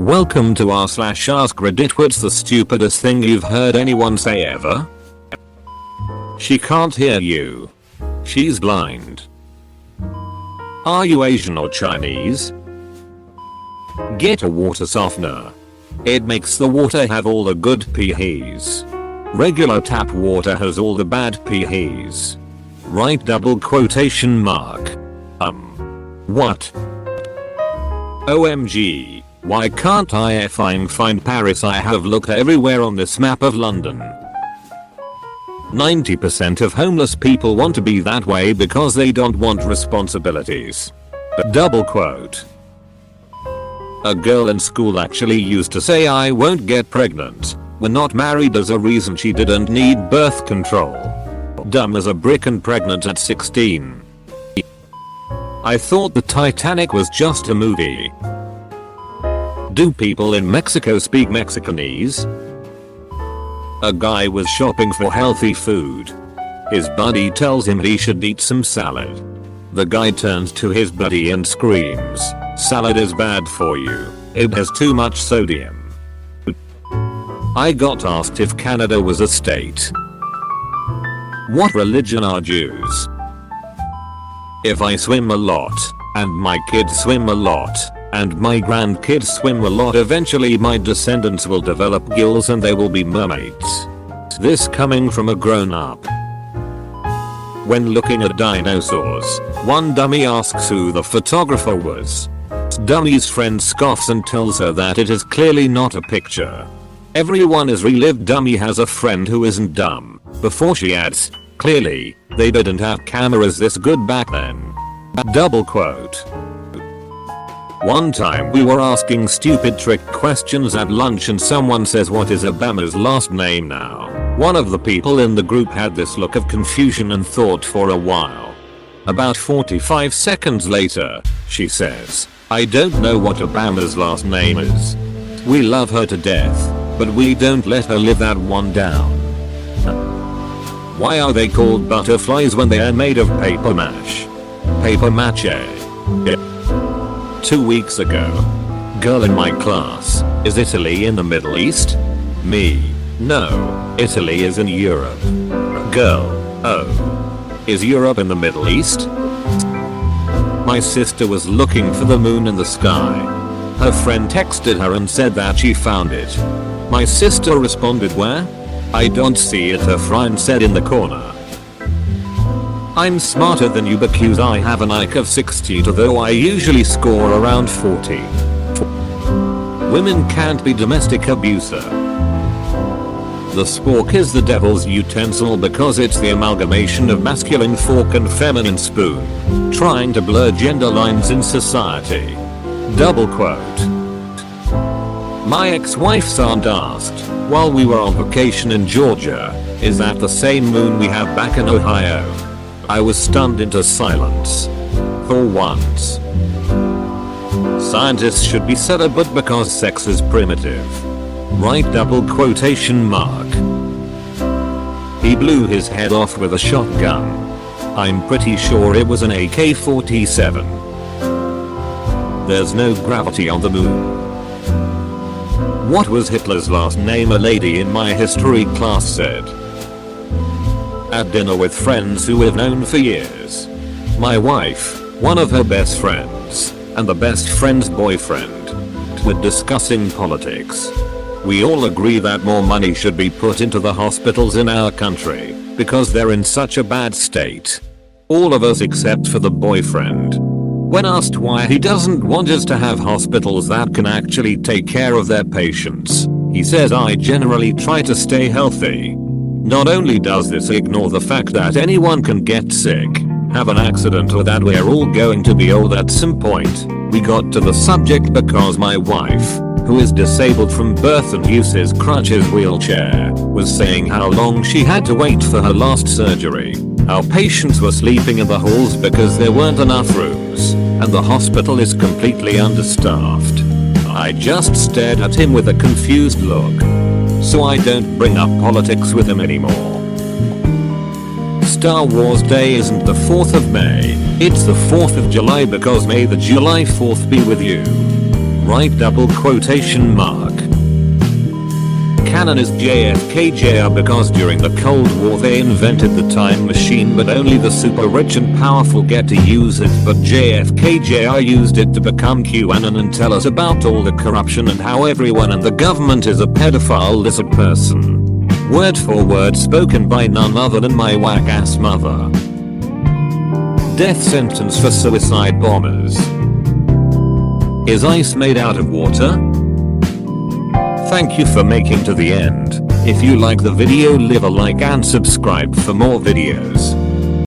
Welcome to r/AskReddit. What's the stupidest thing you've heard anyone say ever? She can't hear you. She's blind. Are you Asian or Chinese? Get a water softener. It makes the water have all the good pHs. Regular tap water has all the bad pHs. Right? Double quotation mark. What? OMG. Why can't I find Paris? I have looked everywhere on this map of London. 90% of homeless people want to be that way because they don't want responsibilities. Double quote. A girl in school actually used to say I won't get pregnant. We're not married as a reason she didn't need birth control. Dumb as a brick and pregnant at 16. I thought the Titanic was just a movie. Do people in Mexico speak Mexicanese? A guy was shopping for healthy food. His buddy tells him he should eat some salad. The guy turns to his buddy and screams, "Salad is bad for you. It has too much sodium." I got asked if Canada was a state. What religion are Jews? If I swim a lot, and my kids swim a lot, and my grandkids swim a lot, eventually my descendants will develop gills and they will be mermaids. This coming from a grown-up. When looking at dinosaurs, one dummy asks who the photographer was. Dummy's friend scoffs and tells her that it is clearly not a picture. Everyone is relived. Dummy has a friend who isn't dumb. Before she adds, clearly, they didn't have cameras this good back then. Double quote. One time we were asking stupid trick questions at lunch and someone says, "What is Obama's last name now?" One of the people in the group had this look of confusion and thought for a while. About 45 seconds later, she says, "I don't know what Obama's last name is. We love her to death, but we don't let her live that one down." Why are they called butterflies when they are made of paper mache? Paper mache. 2 weeks ago. Girl in my class, is Italy in the Middle East? Me. No, Italy is in Europe. Girl, oh. Is Europe in the Middle East? My sister was looking for the moon in the sky. Her friend texted her and said that she found it. My sister responded, "Where? I don't see it," her friend said, "in the corner." I'm smarter than you because I have an IQ of 60, although I usually score around 40. Women can't be domestic abuser. The spork is the devil's utensil because it's the amalgamation of masculine fork and feminine spoon, trying to blur gender lines in society. Double quote. My ex-wife's aunt asked, while we were on vacation in Georgia, "Is that the same moon we have back in Ohio?" I was stunned into silence. For once. Scientists should be celibate because sex is primitive. Right? Double quotation mark. He blew his head off with a shotgun. I'm pretty sure it was an AK-47. There's no gravity on the moon. What was Hitler's last name? A lady in my history class said. At dinner with friends who we've known for years. My wife, one of her best friends, and the best friend's boyfriend. We're discussing politics. We all agree that more money should be put into the hospitals in our country, because they're in such a bad state. All of us except for the boyfriend. When asked why he doesn't want us to have hospitals that can actually take care of their patients, he says, "I generally try to stay healthy. Not only does this ignore the fact that anyone can get sick, have an accident, or that we're all going to be old at some point, we got to the subject because my wife, who is disabled from birth and uses crutches wheelchair, was saying how long she had to wait for her last surgery. Our patients were sleeping in the halls because there weren't enough rooms, and the hospital is completely understaffed." I just stared at him with a confused look. So I don't bring up politics with him anymore. Star Wars Day isn't the 4th of May, it's the 4th of July because may the July 4th be with you. right double quotation mark. Canon is JFK Jr. because during the Cold War they invented the time machine, but only the super rich and powerful get to use it, but JFK Jr. used it to become QAnon and tell us about all the corruption and how everyone in the government is a pedophile lizard person. Word for word spoken by none other than my whack ass mother. Death sentence for suicide bombers. Is ice made out of water? Thank you for making to the end. If you like the video, leave a like and subscribe for more videos.